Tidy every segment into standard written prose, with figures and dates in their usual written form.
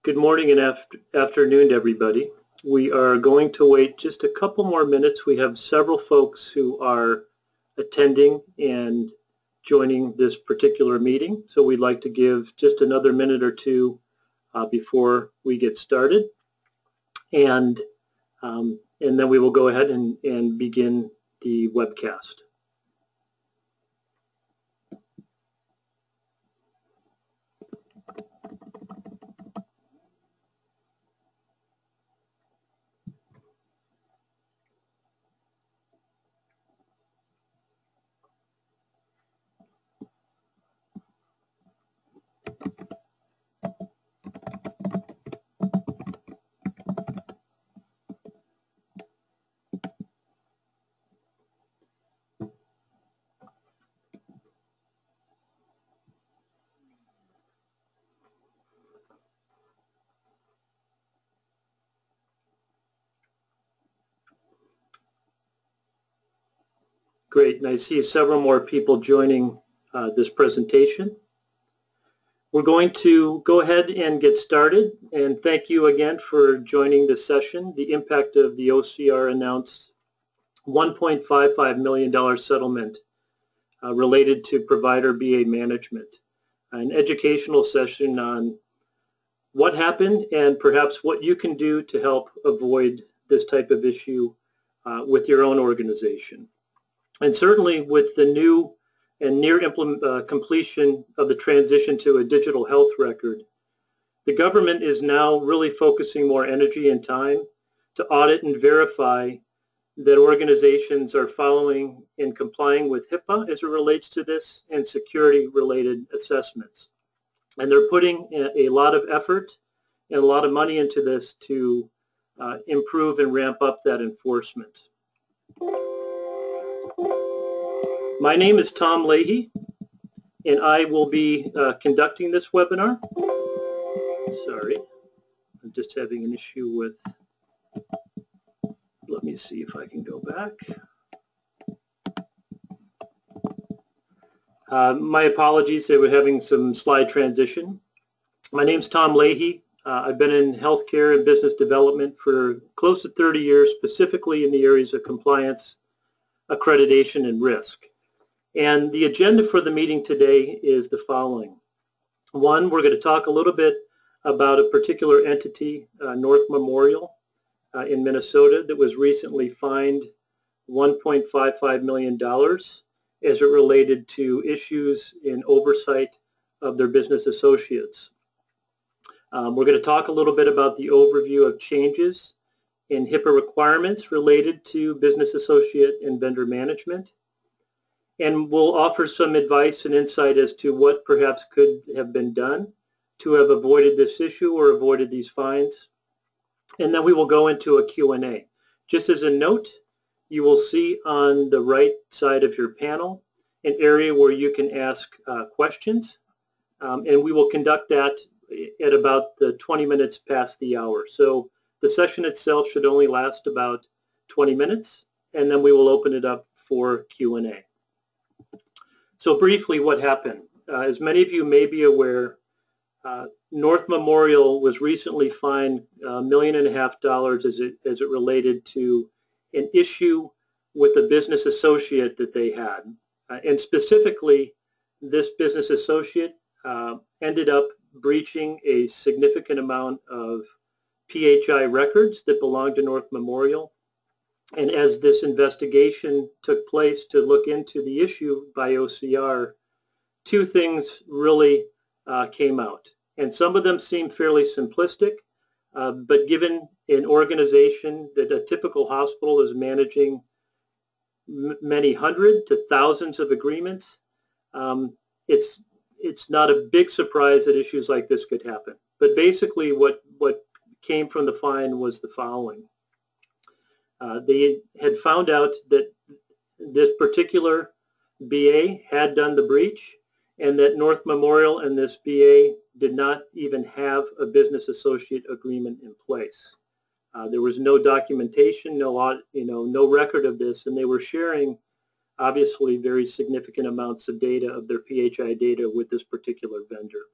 Good morning and afternoon to everybody. We are going to wait just a couple more minutes. We have several folks who are attending and joining this particular meeting, so we'd like to give just another minute or two before we get started. And then we will go ahead and begin the webcast. Great, and I see several more people joining this presentation. We're going to go ahead and get started, and thank you again for joining this session. The impact of the OCR announced $1.55 million settlement related to provider BA management, an educational session on what happened and perhaps what you can do to help avoid this type of issue with your own organization. And certainly with the new and near completion of the transition to a digital health record, the government is now really focusing more energy and time to audit and verify that organizations are following and complying with HIPAA as it relates to this and security-related assessments. And they're putting a lot of effort and a lot of money into this to improve and ramp up that enforcement. My name is Tom Leahy, and I will be conducting this webinar. Sorry, I'm just having an issue with, let me see if I can go back. My apologies, they were having some slide transition. My name's Tom Leahy. I've been in healthcare and business development for close to 30 years, specifically in the areas of compliance, accreditation, and risk. And the agenda for the meeting today is the following. One, we're going to talk a little bit about a particular entity, North Memorial in Minnesota, that was recently fined $1.55 million as it related to issues in oversight of their business associates. We're going to talk a little bit about the overview of changes in HIPAA requirements related to business associate and vendor management. And we'll offer some advice and insight as to what perhaps could have been done to have avoided this issue or avoided these fines. And then we will go into a Q&A. Just as a note, you will see on the right side of your panel an area where you can ask questions. And we will conduct that at about 20 minutes past the hour. So the session itself should only last about 20 minutes, and then we will open it up for Q&A. So briefly, what happened? As many of you may be aware, North Memorial was recently fined $1.5 million as it related to an issue with a business associate that they had. And specifically, this business associate ended up breaching a significant amount of PHI records that belonged to North Memorial. And as this investigation took place to look into the issue by OCR, two things really came out. And some of them seem fairly simplistic, but given an organization that a typical hospital is managing many hundred to thousands of agreements, it's not a big surprise that issues like this could happen. But basically what came from the fine was the following. They had found out that this particular BA had done the breach and that North Memorial and this BA did not even have a business associate agreement in place. There was no documentation, no record of this, and they were sharing obviously very significant amounts of data of their PHI data with this particular vendor.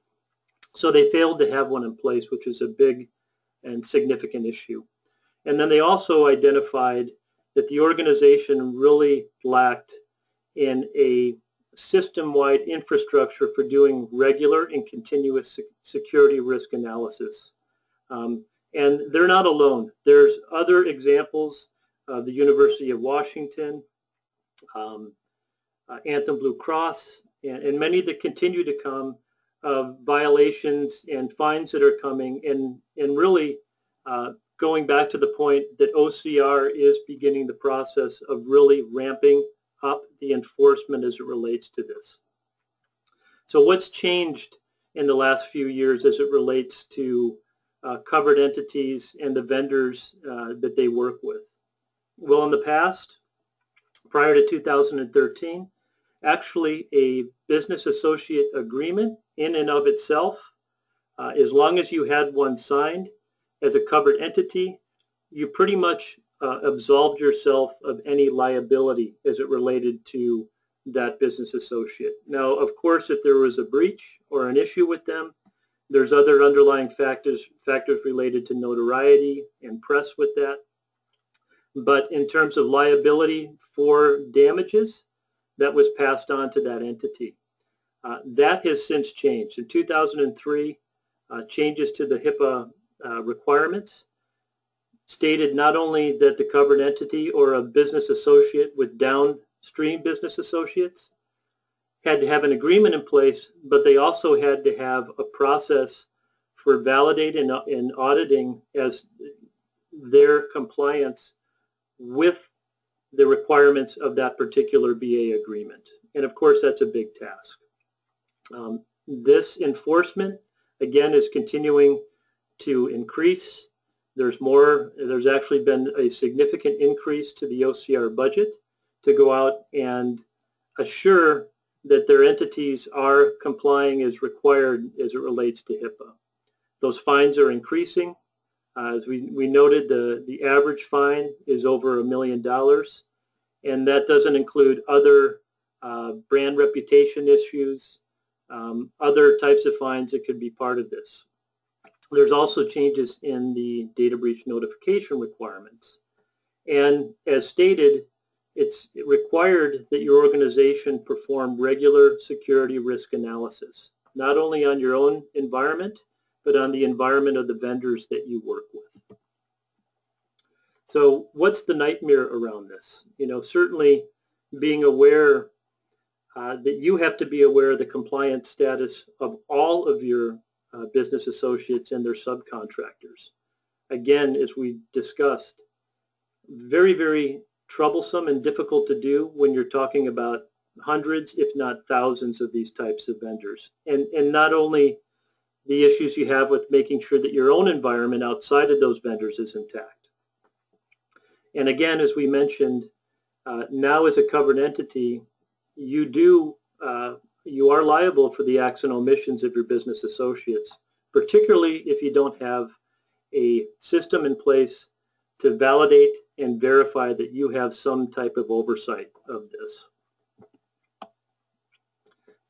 So they failed to have one in place, which is a big and significant issue. And then they also identified that the organization really lacked in a system-wide infrastructure for doing regular and continuous security risk analysis. And they're not alone. There's other examples, the University of Washington, Anthem Blue Cross, and many that continue to come of violations and fines that are coming, and really going back to the point that OCR is beginning the process of really ramping up the enforcement as it relates to this. So what's changed in the last few years as it relates to covered entities and the vendors that they work with? Well, in the past, prior to 2013, actually a business associate agreement in and of itself, as long as you had one signed as a covered entity, you pretty much absolved yourself of any liability as it related to that business associate. Now, of course, if there was a breach or an issue with them, there's other underlying factors related to notoriety and press with that. But in terms of liability for damages, that was passed on to that entity. That has since changed. In 2003, changes to the HIPAA requirements stated not only that the covered entity or a business associate with downstream business associates had to have an agreement in place, but they also had to have a process for validating and auditing as their compliance with the requirements of that particular BA agreement. And of course, that's a big task. This enforcement, again, is continuing to increase. There's actually been a significant increase to the OCR budget to go out and assure that their entities are complying as required as it relates to HIPAA. Those fines are increasing. As we noted, the average fine is over $1 million, and that doesn't include other brand reputation issues, other types of fines that could be part of this. There's also changes in the data breach notification requirements. And as stated, it's required that your organization perform regular security risk analysis, not only on your own environment, but on the environment of the vendors that you work with. So what's the nightmare around this? You know, certainly being aware that you have to be aware of the compliance status of all of your business associates and their subcontractors. Again, as we discussed, very, very troublesome and difficult to do when you're talking about hundreds, if not thousands, of these types of vendors. And not only the issues you have with making sure that your own environment outside of those vendors is intact. And again, as we mentioned, now as a covered entity, you are liable for the acts and omissions of your business associates, particularly if you don't have a system in place to validate and verify that you have some type of oversight of this.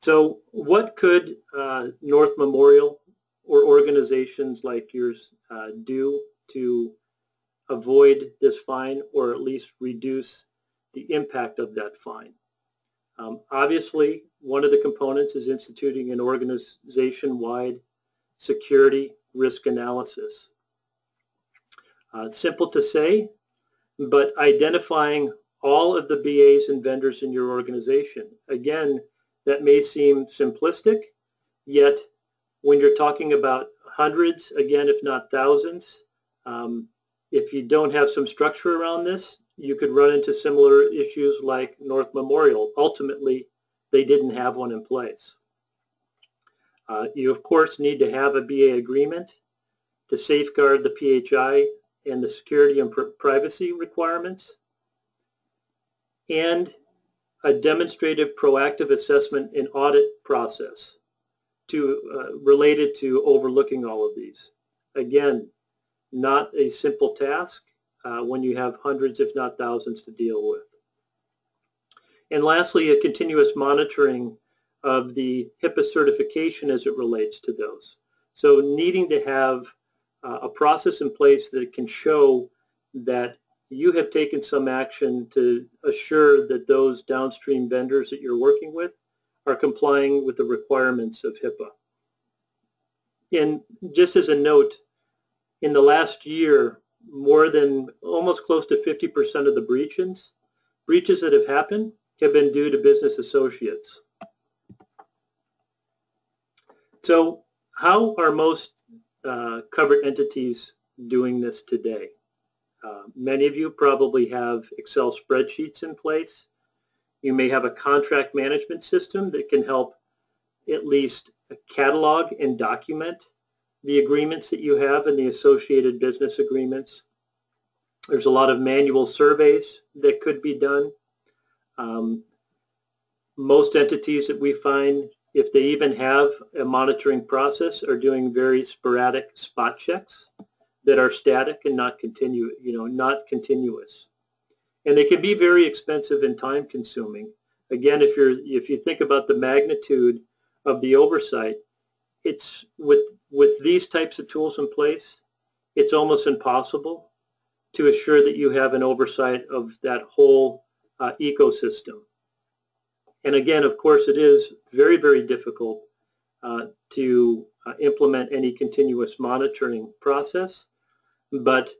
So what could North Memorial or organizations like yours do to avoid this fine, or at least reduce the impact of that fine? Obviously, one of the components is instituting an organization-wide security risk analysis. Simple to say, but identifying all of the BAs and vendors in your organization. Again, that may seem simplistic, yet when you're talking about hundreds, again, if not thousands, if you don't have some structure around this, you could run into similar issues like North Memorial. Ultimately, they didn't have one in place. You, of course, need to have a BA agreement to safeguard the PHI and the security and privacy requirements, and a demonstrative proactive assessment and audit process related to overlooking all of these. Again, not a simple task when you have hundreds, if not thousands, to deal with. And lastly, a continuous monitoring of the HIPAA certification as it relates to those. So needing to have a process in place that can show that you have taken some action to assure that those downstream vendors that you're working with are complying with the requirements of HIPAA. And just as a note, in the last year, more than almost close to 50% of the breaches that have happened have been due to business associates. So how are most covered entities doing this today? Many of you probably have Excel spreadsheets in place. You may have a contract management system that can help at least catalog and document the agreements that you have and the associated business agreements. There's a lot of manual surveys that could be done. Most entities that we find, if they even have a monitoring process, are doing very sporadic spot checks that are static and not continuous. And they can be very expensive and time consuming. Again, if you think about the magnitude of the oversight, it's with these types of tools in place, it's almost impossible to assure that you have an oversight of that whole ecosystem. And again, of course, it is very, very difficult to implement any continuous monitoring process, but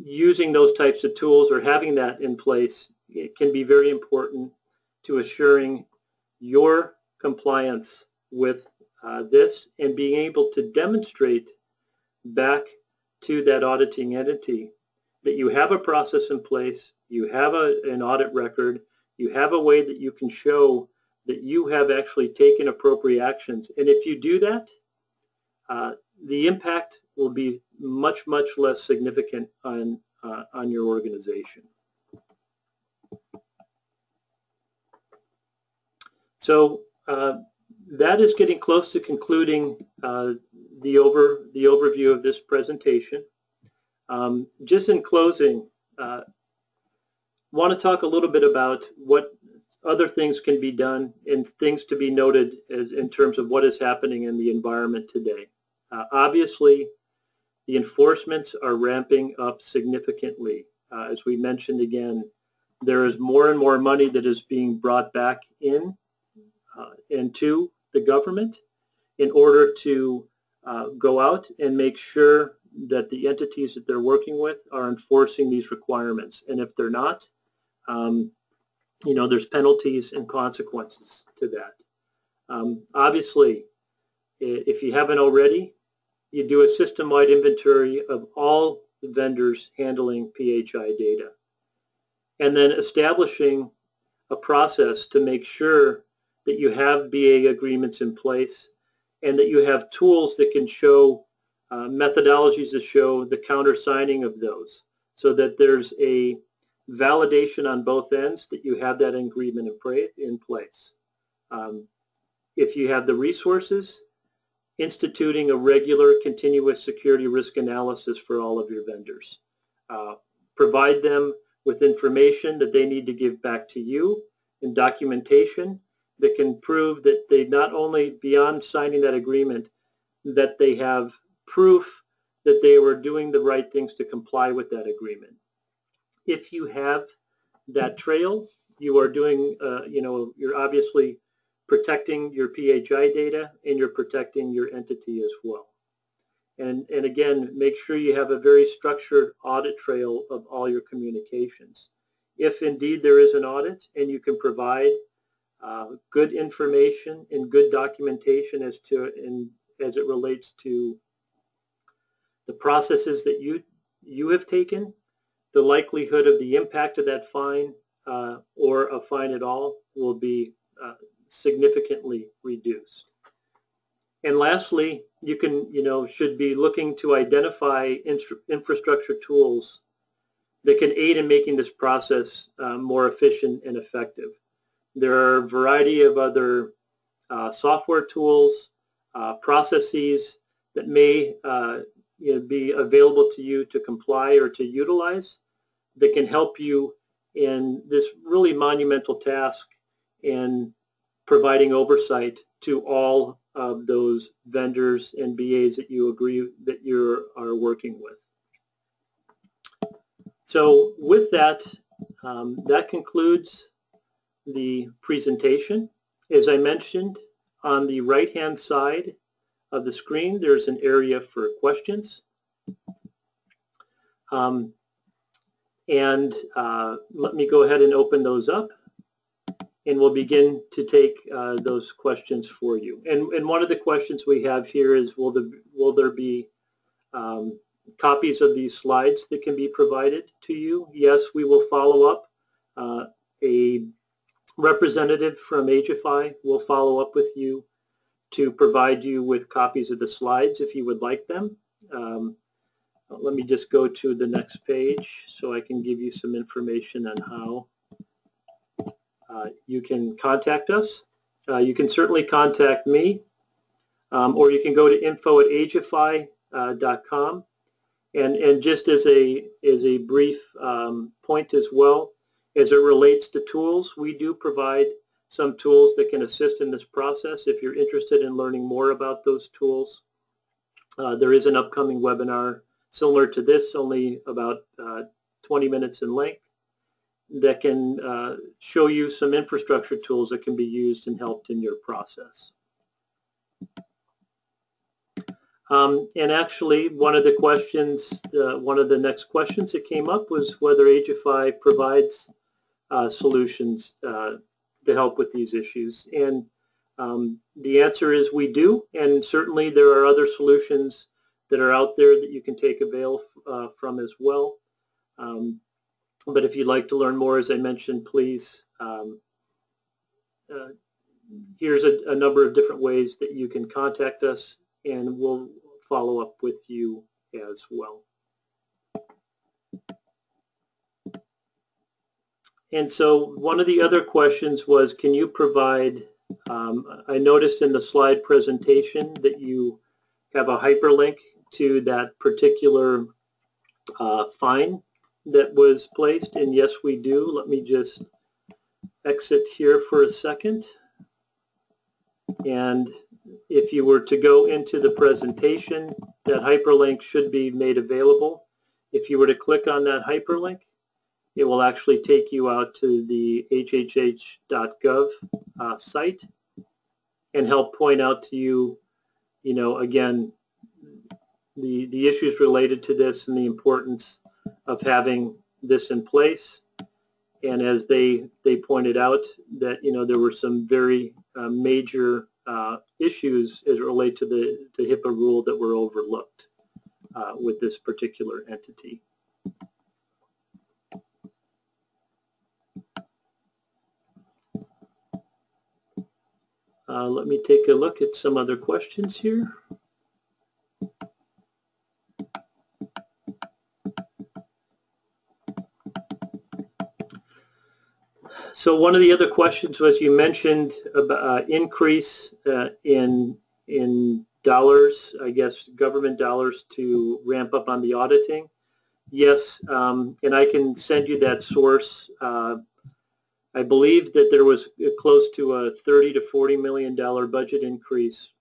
using those types of tools or having that in place, it can be very important to assuring your compliance with this and being able to demonstrate back to that auditing entity that you have a process in place, you have an audit record, you have a way that you can show that you have actually taken appropriate actions. And if you do that, the impact will be much, much less significant on your organization. So that is getting close to concluding the overview of this presentation. Just in closing, want to talk a little bit about what other things can be done and things to be noted in terms of what is happening in the environment today. Obviously, the enforcements are ramping up significantly. As we mentioned again, there is more and more money that is being brought back into the government in order to go out and make sure that the entities that they're working with are enforcing these requirements. And if they're not, there's penalties and consequences to that. Obviously, if you haven't already, you do a system-wide inventory of all the vendors handling PHI data, and then establishing a process to make sure that you have BA agreements in place and that you have tools that can show methodologies that show the countersigning of those, so that there's a validation on both ends that you have that agreement in place. If you have the resources, instituting a regular continuous security risk analysis for all of your vendors. Provide them with information that they need to give back to you and documentation that can prove that they not only, beyond signing that agreement, that they have proof that they were doing the right things to comply with that agreement. If you have that trail, you are doing, you're obviously protecting your PHI data and you're protecting your entity as well. And again, make sure you have a very structured audit trail of all your communications. If indeed there is an audit and you can provide good information and good documentation as it relates to the processes that you have taken, the likelihood of the impact of that fine or a fine at all will be significantly reduced. And lastly, you can, should be looking to identify infrastructure tools that can aid in making this process more efficient and effective. There are a variety of other software tools, processes that may be available to you to comply or to utilize that can help you in this really monumental task in providing oversight to all of those vendors and BAs that you agree that you are working with. So with that, that concludes the presentation. As I mentioned, on the right-hand side of the screen, there's an area for questions. Let me go ahead and open those up, and we'll begin to take those questions for you. And one of the questions we have here is, will there be copies of these slides that can be provided to you? Yes, we will follow up. A representative from HIPAA will follow up with you to provide you with copies of the slides if you would like them. Let me just go to the next page so I can give you some information on how you can contact us. You can certainly contact me, or you can go to info@agify.com. And just as a brief point as well, as it relates to tools, we do provide some tools that can assist in this process. If you're interested in learning more about those tools, there is an upcoming webinar similar to this, only about 20 minutes in length, that can show you some infrastructure tools that can be used and helped in your process. And actually, one of the questions, one of the next questions that came up was whether HIPAA provides solutions to help with these issues. And the answer is we do, and certainly there are other solutions that are out there that you can take avail from as well. But if you'd like to learn more, as I mentioned, please, here's a number of different ways that you can contact us, and we'll follow up with you as well. And so one of the other questions was, can you provide, I noticed in the slide presentation that you have a hyperlink to that particular fine that was placed, and yes, we do. Let me just exit here for a second. And if you were to go into the presentation, that hyperlink should be made available. If you were to click on that hyperlink, it will actually take you out to the hhh.gov site and help point out to you, again, the issues related to this and the importance of having this in place. And as they pointed out, that there were some very major issues as it relates to the HIPAA rule that were overlooked with this particular entity. Let me take a look at some other questions here. So one of the other questions was, you mentioned about increase in dollars, I guess government dollars, to ramp up on the auditing. Yes, and I can send you that source. I believe that there was close to a $30 to $40 million budget increase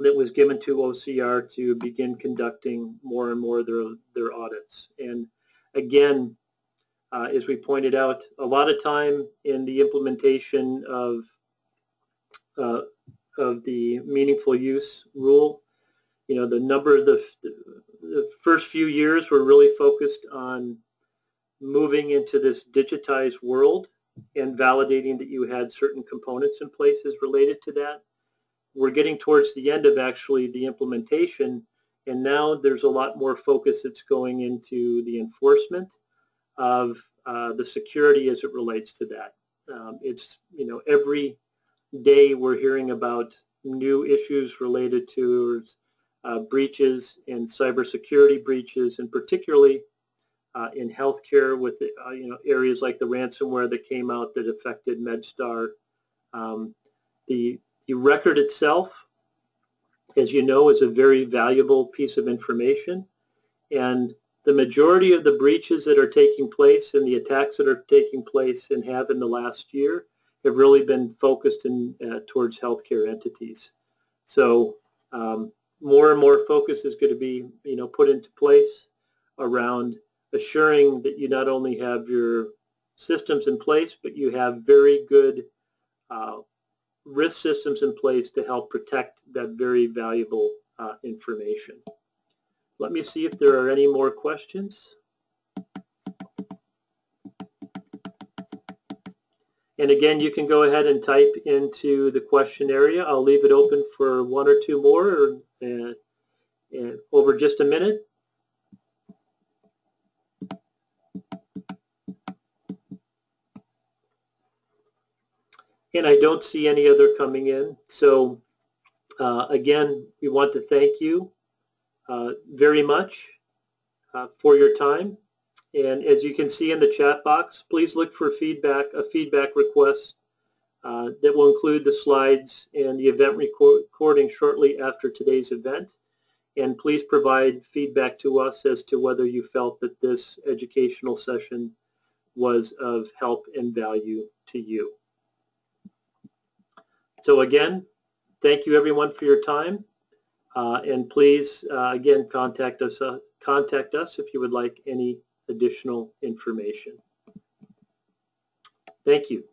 that was given to OCR to begin conducting more and more of their audits. And again, as we pointed out, a lot of time in the implementation of the meaningful use rule, the number of the first few years were really focused on moving into this digitized world and validating that you had certain components in places related to that. We're getting towards the end of actually the implementation, and now there's a lot more focus that's going into the enforcement of the security as it relates to that. It's, every day we're hearing about new issues related to breaches and cybersecurity breaches, and particularly in healthcare with areas like the ransomware that came out that affected MedStar. The record itself, as you know, is a very valuable piece of information, and the majority of the breaches that are taking place and the attacks that are taking place and have in the last year have really been focused in towards healthcare entities. So more and more focus is going to be, put into place around assuring that you not only have your systems in place, but you have very good risk systems in place to help protect that very valuable information. Let me see if there are any more questions. And again, you can go ahead and type into the question area. I'll leave it open for one or two more over just a minute. And I don't see any other coming in. So again, we want to thank you very much for your time. And as you can see in the chat box, please look for a feedback request that will include the slides and the event recording shortly after today's event. And please provide feedback to us as to whether you felt that this educational session was of help and value to you. So again, thank you everyone for your time. And please, again, contact us if you would like any additional information. Thank you.